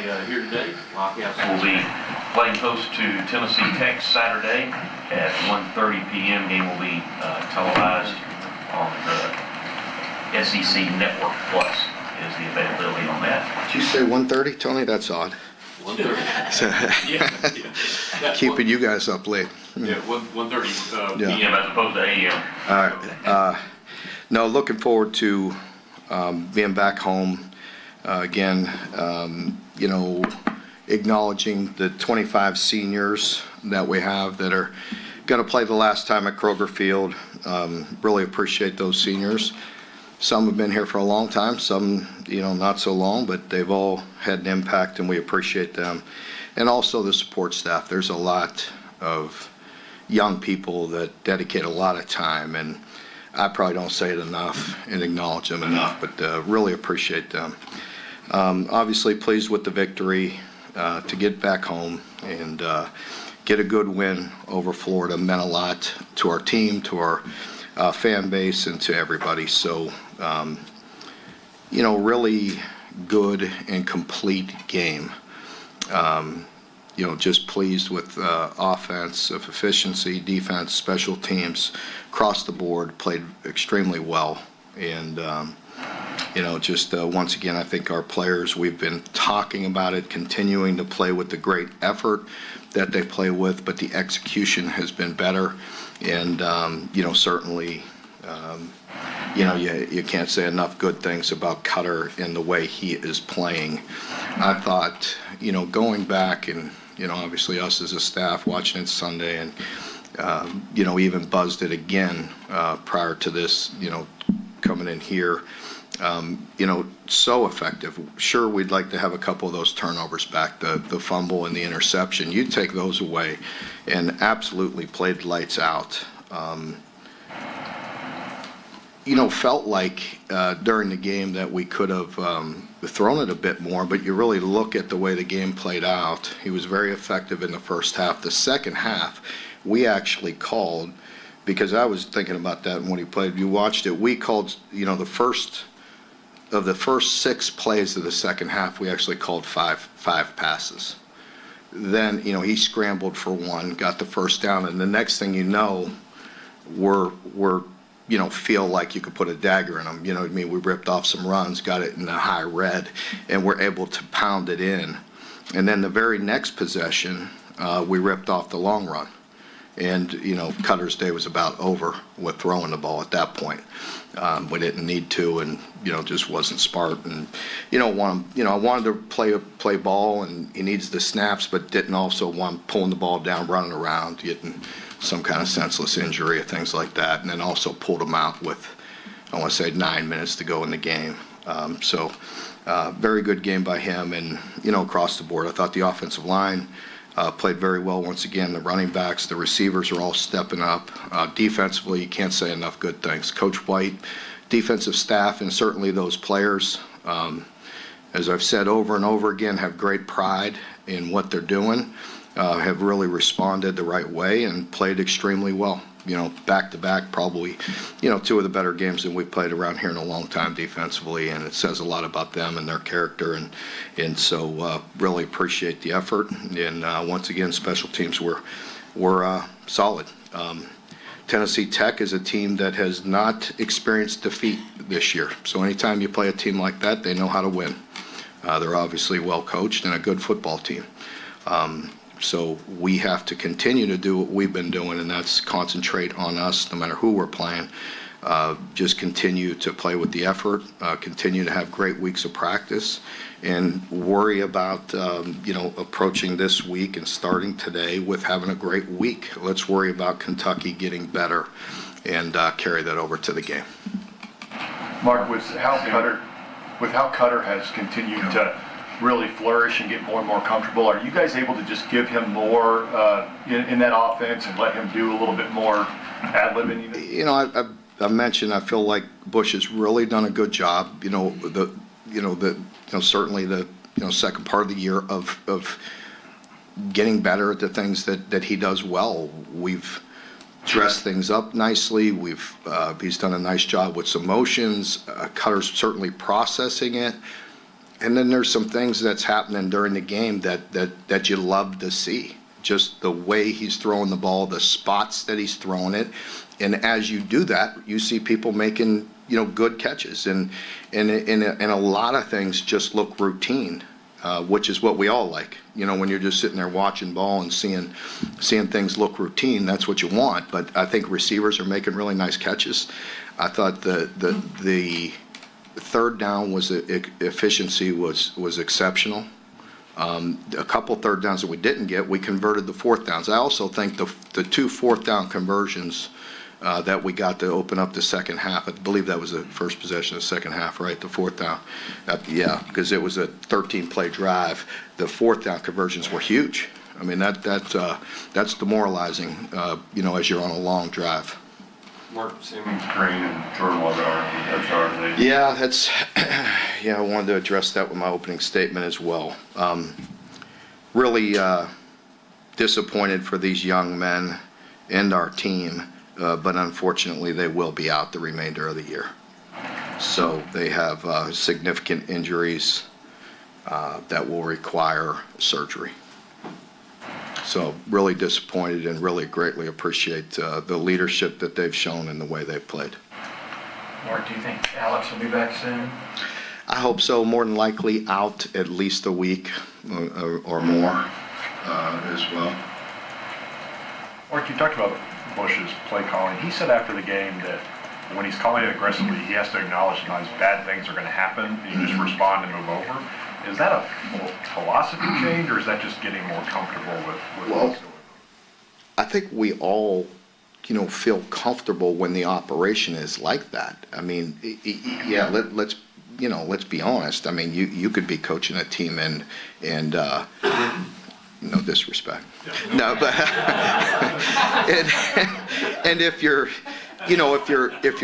here today. Wildcats will be playing host to Tennessee Tech Saturday at 1:30 p.m. Game will be televised on the SEC Network Plus is the availability on that. Did you say 1:30, Tony? That's odd. 1:30. Yeah. Keeping you guys up late. Yeah, 1:30 p.m. as opposed to a.m. All right. No, looking forward to being back home again. Acknowledging the 25 seniors that we have that are going to play the last time at Kroger Field. Really appreciate those seniors. Some have been here for a long time, some, not so long, but they've all had an impact, and we appreciate them. And also the support staff. There's a lot of young people that dedicate a lot of time, and I probably don't say it enough and acknowledge them enough, but really appreciate them. Obviously pleased with the victory to get back home and get a good win over Florida. Meant a lot to our team, to our fan base, and to everybody. So, really good and complete game. Just pleased with offense, of efficiency, defense, special teams, across the board, played extremely well. And, once again, I think our players, we've been talking about it, continuing to play with the great effort that they play with, but the execution has been better. And, certainly, you can't say enough good things about Cutter and the way he is playing. I thought, going back and, obviously us as a staff watching it Sunday and, even buzzed it again prior to this, coming in here, so effective. Sure, we'd like to have a couple of those turnovers back, the fumble and the interception. You take those away and absolutely played lights out. Felt like during the game that we could have thrown it a bit more, but you really look at the way the game played out. He was very effective in the first half. The second half, we actually called, because I was thinking about that when he played. You watched it. We called, the first 6 plays of the second half, we actually called five passes. Then, he scrambled for one, got the first down, and the next thing you know, we're feel like you could put a dagger in them. We ripped off some runs, got it in the high red, and we're able to pound it in. And then the very next possession, we ripped off the long run. And, Cutter's day was about over with throwing the ball at that point. We didn't need to, and, just wasn't smart. And, I wanted to play ball, and he needs the snaps, but didn't also want pulling the ball down, running around, getting some kind of senseless injury or things like that. And then also pulled him out with, 9 minutes to go in the game. Very good game by him. And, across the board, I thought the offensive line played very well once again. The running backs, the receivers are all stepping up. Defensively, you can't say enough good things. Coach White, defensive staff, and certainly those players, as I've said over and over again, have great pride in what they're doing, have really responded the right way and played extremely well. Back to back, probably, 2 of the better games that we've played around here in a long time defensively, and it says a lot about them and their character, and so really appreciate the effort. And once again, special teams were solid. Tennessee Tech is a team that has not experienced defeat this year, so anytime you play a team like that, they know how to win. They're obviously well coached and a good football team. So we have to continue to do what we've been doing, and that's concentrate on us no matter who we're playing. Just continue to play with the effort, continue to have great weeks of practice, and worry about, approaching this week and starting today with having a great week. Let's worry about Kentucky getting better and carry that over to the game. Mark, with how Cutter has continued to really flourish and get more and more comfortable, are you guys able to just give him more in that offense and let him do a little bit more ad-libbing? I mentioned I feel like Bush has really done a good job. Certainly the second part of the year of getting better at the things that he does well. We've dressed things up nicely. He's done a nice job with some motions. Cutter's certainly processing it. And then there's some things that's happening during the game that you love to see. Just the way he's throwing the ball, the spots that he's throwing it. And as you do that, you see people making, good catches. And a lot of things just look routine, which is what we all like. When you're just sitting there watching ball and seeing things look routine, that's what you want. But I think receivers are making really nice catches. I thought the third down efficiency was exceptional. A couple third downs that we didn't get, we converted the fourth downs. I also think the 2 fourth down conversions that we got to open up the second half, I believe that was the first possession of the second half, right? The fourth down. Because it was a 13-play drive. The fourth down conversions were huge. I mean, that's demoralizing, as you're on a long drive. Mark Simmons, Green, and Jordan Waddell. Yeah, I wanted to address that with my opening statement as well. Really disappointed for these young men and our team, but unfortunately they will be out the remainder of the year. So they have significant injuries that will require surgery. So really disappointed and really greatly appreciate the leadership that they've shown and the way they've played. Mark, do you think Alex will be back soon? I hope so. More than likely out at least a week or more as well. Mark, you talked about Bush's play calling. He said after the game that when he's calling it aggressively, he has to acknowledge sometimes bad things are going to happen. You just respond and move over. Is that a philosophy change, or is that just getting more comfortable with what's going on? I think we all, feel comfortable when the operation is like that. I mean, let's be honest. I mean, you could be coaching a team and no disrespect. Yeah. No, but and if you're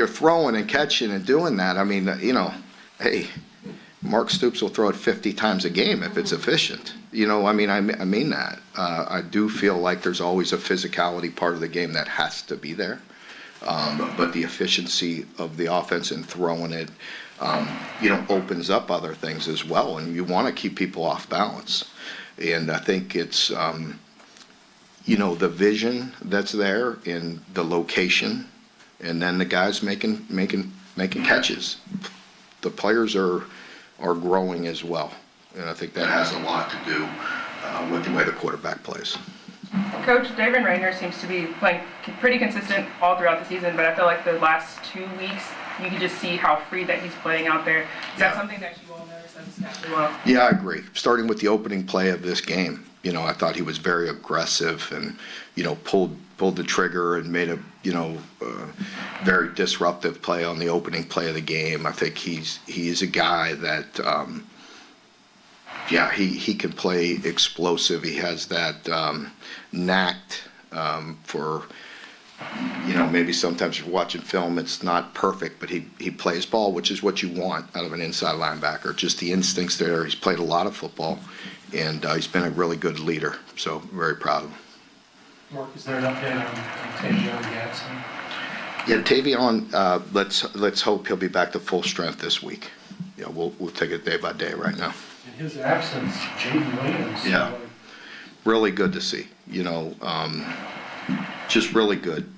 throwing and catching and doing that, I mean, hey, Mark Stoops will throw it 50 times a game if it's efficient. I mean that. I do feel like there's always a physicality part of the game that has to be there. But the efficiency of the offense and throwing it, opens up other things as well. And you want to keep people off balance. And I think it's, the vision that's there in the location, and then the guys making catches. The players are growing as well. And I think that has a lot to do with the way the quarterback plays. Coach, David Rayner seems to be playing pretty consistent all throughout the season, but I feel like the last 2 weeks, you can just see how free that he's playing out there. Is that something that you all noticed as well? Yeah, I agree. Starting with the opening play of this game, I thought he was very aggressive and, pulled the trigger and made a very disruptive play on the opening play of the game. I think he's a guy that, he can play explosive. He has that knack for, maybe sometimes you're watching film, it's not perfect, but he plays ball, which is what you want out of an inside linebacker. Just the instincts there. He's played a lot of football, and he's been a really good leader. So very proud of him. Mark, is there an update on Tavion Gadsden? Yeah, Tavion, let's hope he'll be back to full strength this week. Yeah, we'll take it day by day right now. In his absence, Jaden Williams. Yeah, really good to see. Just really good.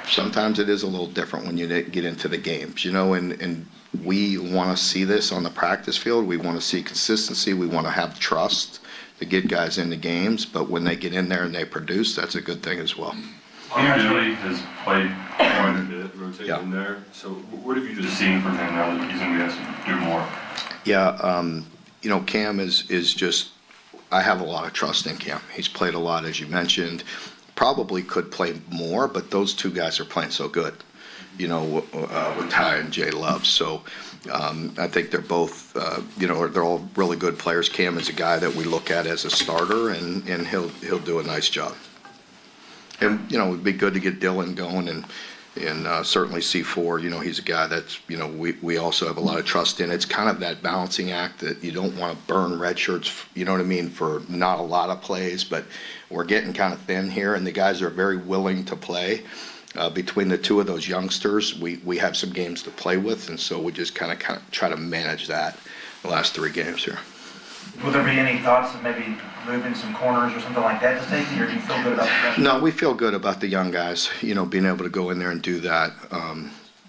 Sometimes it is a little different when you get into the games. And we want to see this on the practice field. We want to see consistency. We want to have trust to get guys into games. But when they get in there and they produce, that's a good thing as well. He usually has played quite a bit, rotating in there. So what have you just seen from him now that he's going to be asked to do more? Yeah, Cam is just, I have a lot of trust in Cam. He's played a lot, as you mentioned. Probably could play more, but those two guys are playing so good, with Ty and Jay Love. So I think they're both, they're all really good players. Cam is a guy that we look at as a starter, and he'll do a nice job. And, it'd be good to get Dylan going and certainly C4, he's a guy that's, we also have a lot of trust in. It's kind of that balancing act that you don't want to burn red shirts, for not a lot of plays, but we're getting kind of thin here, and the guys are very willing to play. Between the two of those youngsters, we have some games to play with, and so we just kind of try to manage that. the last 3 games here. Will there be any thoughts of maybe moving some corners or something like that to safety, or do you feel good about the freshman? No, we feel good about the young guys, being able to go in there and do that.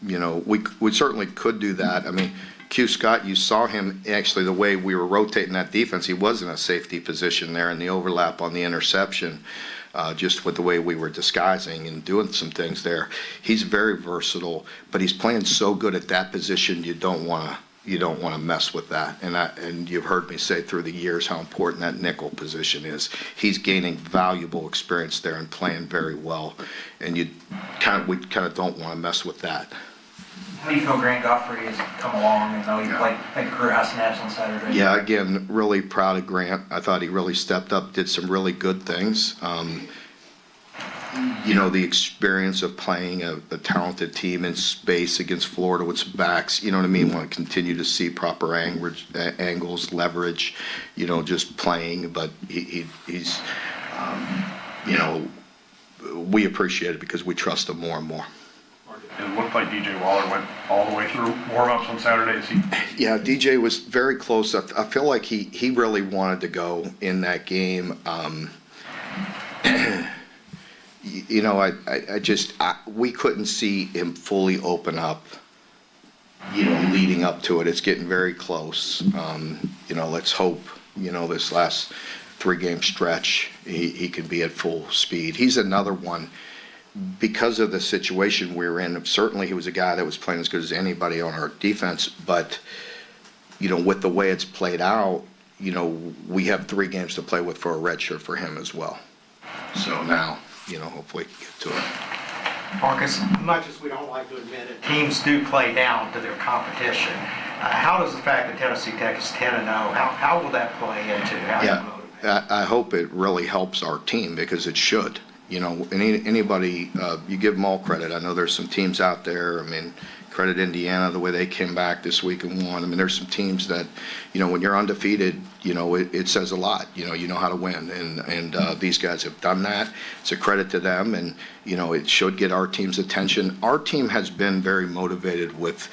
We certainly could do that. I mean, Q Scott, you saw him actually the way we were rotating that defense. He was in a safety position there, and the overlap on the interception, just with the way we were disguising and doing some things there. He's very versatile, but he's playing so good at that position. You don't want to mess with that. And you've heard me say through the years how important that nickel position is. He's gaining valuable experience there and playing very well. And we kind of don't want to mess with that. How do you feel Grant Godfrey has come along, and though he played, I think, career high snaps on Saturday? Yeah, again, really proud of Grant. I thought he really stepped up, did some really good things. The experience of playing a talented team in space against Florida with some backs, you know what I mean? Want to continue to see proper angles, leverage, just playing. But he's, we appreciate it because we trust him more and more. It looked like DJ Waller went all the way through warm-ups on Saturday. Yeah, DJ was very close. I feel like he really wanted to go in that game. We couldn't see him fully open up, leading up to it. It's getting very close. Let's hope, this last 3-game stretch, he can be at full speed. He's another one. Because of the situation we were in, certainly he was a guy that was playing as good as anybody on our defense, but, with the way it's played out, we have 3 games to play with for a red shirt for him as well. So now, hopefully get to it. Marcus, As much as we don't like to admit it, teams do play down to their competition. How does the fact that Tennessee Tech is 10-0, how will that play into how you motivate? I hope it really helps our team because it should. Anybody, you give them all credit. I know there's some teams out there. I mean, credit Indiana, the way they came back this week and won. I mean, there's some teams that, when you're undefeated, it says a lot. You know how to win. And these guys have done that. It's a credit to them. And, it should get our team's attention. Our team has been very motivated with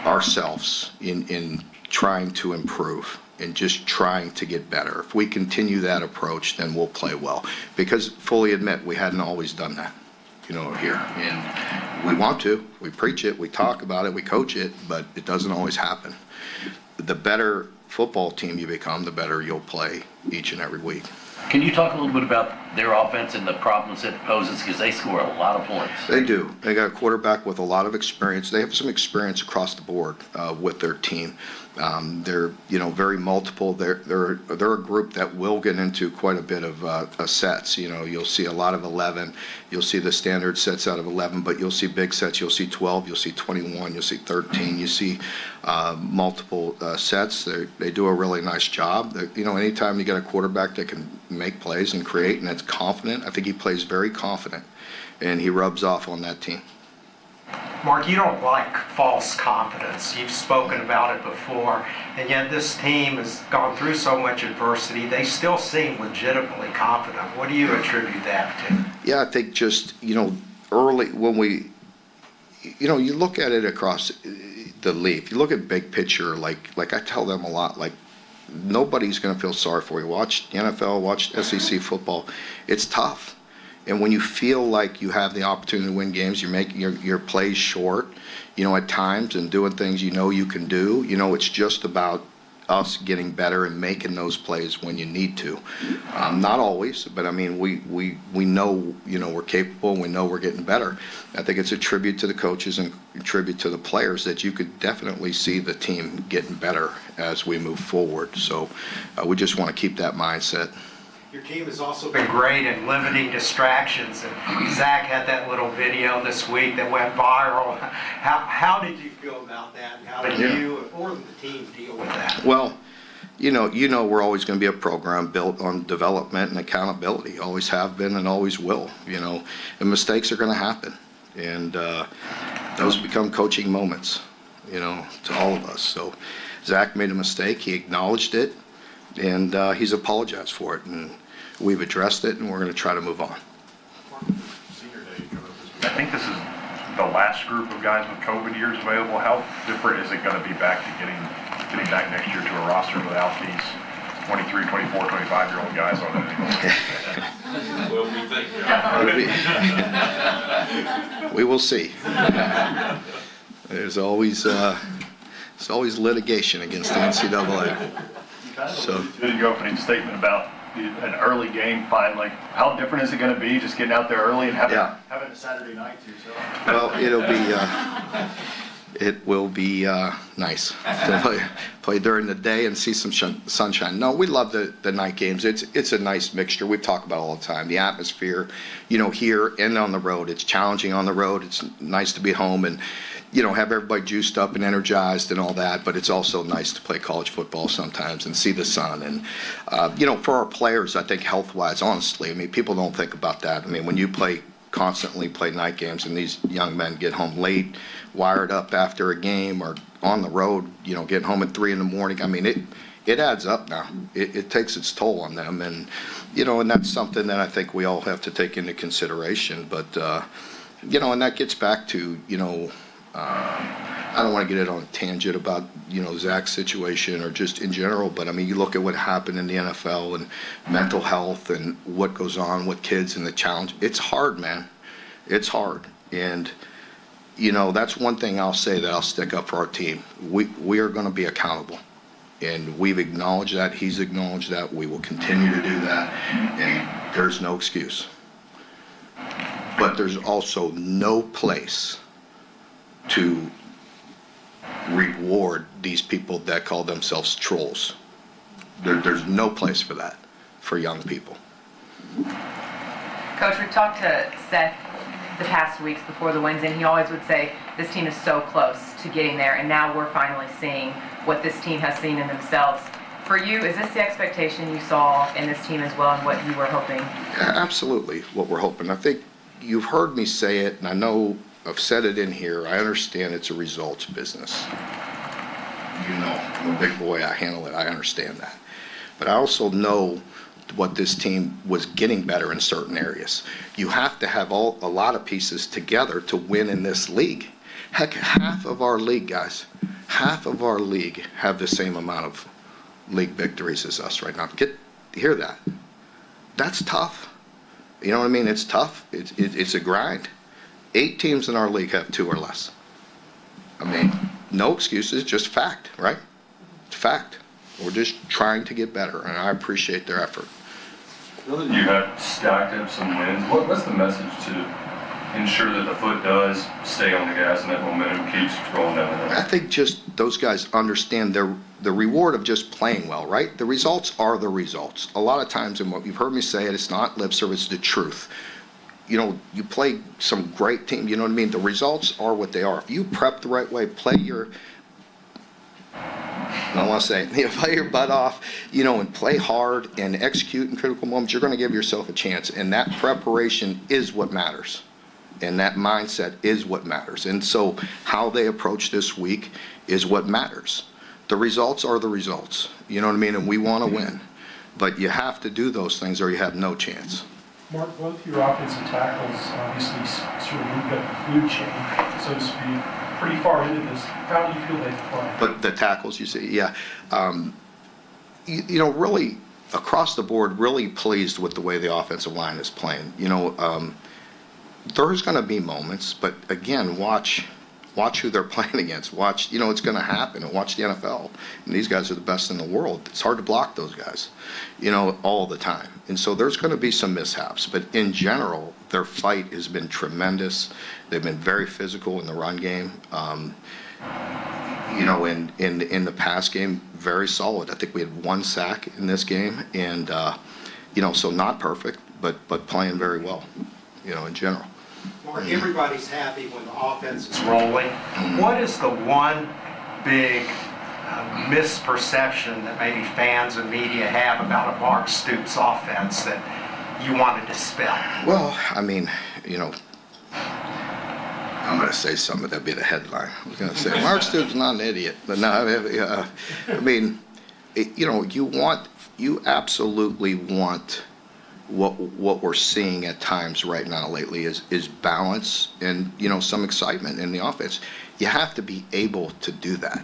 ourselves in trying to improve and just trying to get better. If we continue that approach, then we'll play well. Because fully admit, we hadn't always done that, here. And we want to. We preach it, we talk about it, we coach it, but it doesn't always happen. The better football team you become, the better you'll play each and every week. Can you talk a little bit about their offense and the problems it poses? Because they score a lot of points. They do. They got a quarterback with a lot of experience. They have some experience across the board with their team. They're very multiple. They're a group that will get into quite a bit of sets. You'll see a lot of 11. You'll see the standard sets out of 11, but you'll see big sets. You'll see 12. You'll see 21. You'll see 13. You see multiple sets. They do a really nice job. Anytime you get a quarterback that can make plays and create and that's confident, I think he plays very confident, and he rubs off on that team. Mark, you don't like false confidence. You've spoken about it before, and yet this team has gone through so much adversity. They still seem legitimately confident. What do you attribute that to? Yeah, I think just, early when we, you look at it across the league. You look at big picture, like I tell them a lot, like nobody's going to feel sorry for you. Watch the NFL, watch SEC football. It's tough. And when you feel like you have the opportunity to win games, you're making your plays short, at times and doing things you can do. It's just about us getting better and making those plays when you need to. Not always, but I mean, we know, we're capable and we know we're getting better. I think it's a tribute to the coaches and a tribute to the players that you could definitely see the team getting better as we move forward. So we just want to keep that mindset. Your team has also been great in limiting distractions, and Zach had that little video this week that went viral. How did you feel about that, and how did you or the team deal with that? Well, we're always going to be a program built on development and accountability. Always have been and always will. And mistakes are going to happen, and those become coaching moments. To all of us. So Zach made a mistake. He acknowledged it, and he's apologized for it, and we've addressed it, and we're going to try to move on. Senior day coming up this week. I think this is the last group of guys with COVID years available. How different is it going to be back to getting getting back next year to a roster without these 23, 24, 25-year-old guys on it. Well, we think, We will see. There's always litigation against the NCAA. So Did your opening statement about an early game fight, like how different is it going to be just getting out there early and having a Saturday night to yourself? well, it will be nice to play during the day and see some sunshine. No, we love the night games. It's a nice mixture. We've talked about it all the time. The atmosphere, here and on the road. It's challenging on the road. It's nice to be home and, have everybody juiced up and energized and all that. But it's also nice to play college football sometimes and see the sun. And, for our players, I think health-wise, honestly, people don't think about that. When you constantly play night games and these young men get home late, wired up after a game or on the road, getting home at 3 a.m. It adds up now. It takes its toll on them. And, and that's something that I think we all have to take into consideration. But, and that gets back to, I don't want to get it on a tangent about, Zach's situation or just in general, but you look at what happened in the NFL and mental health and what goes on with kids and the challenge. It's hard, man. It's hard. And, that's one thing I'll say that I'll stick up for our team. We are going to be accountable. And we've acknowledged that. He's acknowledged that. We will continue to do that. And there's no excuse. But there's also no place to reward these people that call themselves trolls. There's no place for that for young people. Coach, we've talked to Seth the past weeks before the wins, and he always would say this team is so close to getting there, and now we're finally seeing what this team has seen in themselves. For you, is this the expectation you saw in this team as well, and what you were hoping? Absolutely, what we're hoping. I think you've heard me say it, and I know I've said it in here. I understand it's a results business. I'm a big boy. I handle it. I understand that. But I also know what this team was getting better in certain areas. You have to have a lot of pieces together to win in this league. Heck, half of our league, guys, have the same amount of league victories as us right now. Hear that. That's tough. You know what I mean? It's tough. It's a grind. 8 teams in our league have 2 or less. No excuses, just fact, right? It's fact. We're just trying to get better, and I appreciate their effort. Now that you have stacked up some wins, what's the message to ensure that the foot does stay on the gas and that momentum keeps rolling down the hill? I think just those guys understand the reward of just playing well, right? The results are the results. A lot of times, and what you've heard me say, it's not lip service, it's the truth. You play some great team, you know what I mean? The results are what they are. If you prep the right way, play your butt off, and play hard and execute in critical moments, you're going to give yourself a chance. And that preparation is what matters. And that mindset is what matters. And so how they approach this week is what matters. The results are the results. You know what I mean? And we want to win. But you have to do those things or you have no chance. Mark, both your offensive tackles obviously sort of moved up the food chain, so to speak, pretty far into this. How do you feel they've played? But the tackles, you see, yeah. Really, across the board, really pleased with the way the offensive line is playing. There's going to be moments, but again, watch who they're playing against. Watch, it's going to happen. And watch the NFL. And these guys are the best in the world. It's hard to block those guys, all the time. And so there's going to be some mishaps. But in general, their fight has been tremendous. They've been very physical in the run game. In the pass game, very solid. I think we had 1 sack in this game. And, so not perfect, but playing very well, in general. Mark, everybody's happy when the offense is rolling. What is the one big misperception that maybe fans and media have about a Mark Stoops offense that you want to dispel? Well, I'm going to say something that'd be the headline. I was going to say, Mark Stoops is not an idiot. But no, you absolutely want what we're seeing at times right now lately is balance and some excitement in the offense. You have to be able to do that.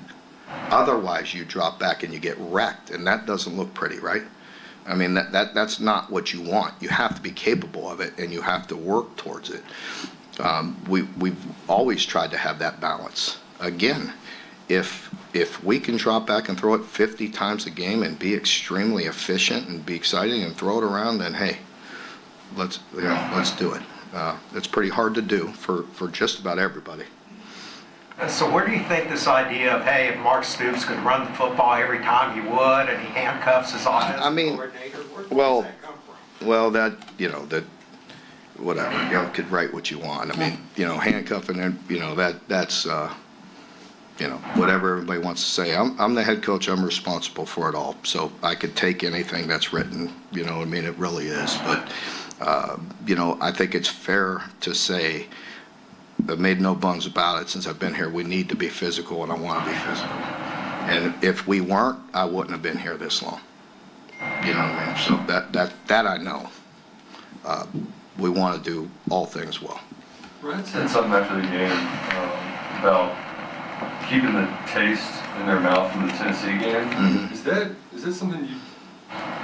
Otherwise, you drop back and you get wrecked, and that doesn't look pretty, right? I mean, that's not what you want. You have to be capable of it, and you have to work towards it. We've always tried to have that balance. Again, if we can drop back and throw it 50 times a game and be extremely efficient and be exciting and throw it around, then hey, let's do it. It's pretty hard to do for just about everybody. So where do you think this idea of, hey, if Mark Stoops could run the football every time he would, and he handcuffs his offensive coordinator, where does that come from? Well, that whatever, you could write what you want. I mean, handcuffing and, that's, whatever everybody wants to say. I'm the head coach, I'm responsible for it all. So I could take anything that's written, it really is. But, I think it's fair to say, I've made no bones about it since I've been here, we need to be physical, and I want to be physical. And if we weren't, I wouldn't have been here this long. You know what I mean? So that I know. We want to do all things well. Brad said something after the game about keeping the taste in their mouth from the Tennessee game. Mm-hmm. Is that something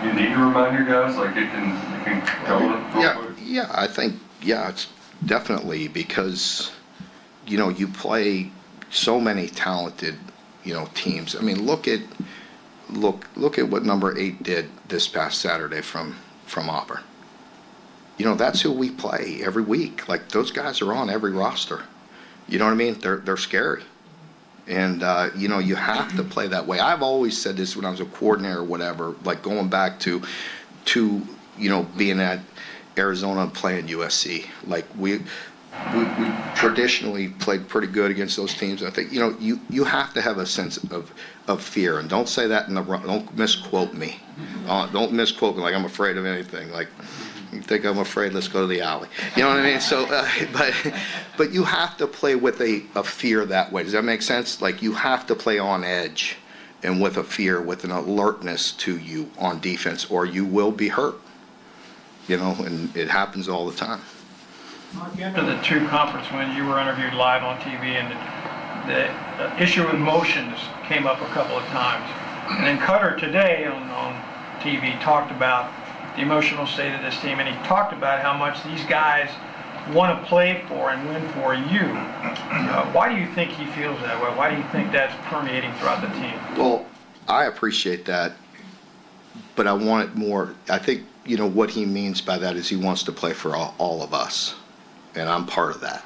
you need to remind your guys? Like it can go. Yeah, I think it's definitely because you play so many talented teams. I mean, look at what number 8 did this past Saturday from Auburn. That's who we play every week. Like, those guys are on every roster. You know what I mean? They're scary. And, you have to play that way. I've always said this when I was a coordinator or whatever, like going back to being at Arizona and playing USC. Like, we traditionally played pretty good against those teams. I think, you have to have a sense of fear. And don't say that don't misquote me. Don't misquote me like I'm afraid of anything. Like, you think I'm afraid, let's go to the alley. You know what I mean? So, but you have to play with a fear that way. Does that make sense? Like, you have to play on edge and with a fear, with an alertness to you on defense, or you will be hurt. And it happens all the time. After the 2 conference wins, you were interviewed live on TV, and the issue with motions came up a couple of times. And then Cutter today on TV talked about the emotional state of this team, and he talked about how much these guys want to play for and win for you. Why do you think he feels that way? Why do you think that's permeating throughout the team? Well, I appreciate that, but I want it more. I think, what he means by that is he wants to play for all of us, and I'm part of that,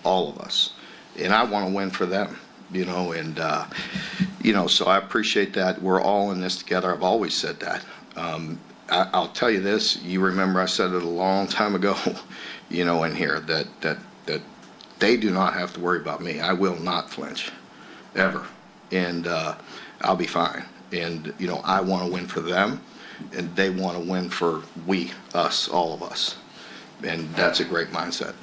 all of us. And I want to win for them, and, so I appreciate that. We're all in this together. I've always said that. I'll tell you this, you remember I said it a long time ago, in here, that they do not have to worry about me. I will not flinch, ever. And I'll be fine. And, I want to win for them, and they want to win for us, all of us. And that's a great mindset.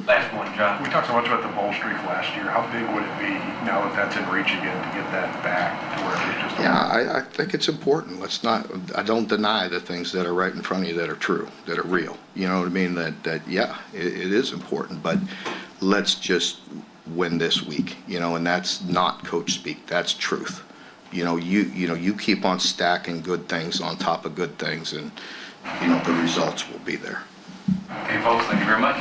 Last one, John. We talked so much about the bowl streak last year. How big would it be now that that's in reach again to get that back to where it was just? I think it's important. I don't deny the things that are right in front of you that are true, that are real. You know what I mean? It is important, but let's just win this week, and that's not coach speak. That's truth. You keep on stacking good things on top of good things, and, the results will be there. Okay, folks, thank you very much.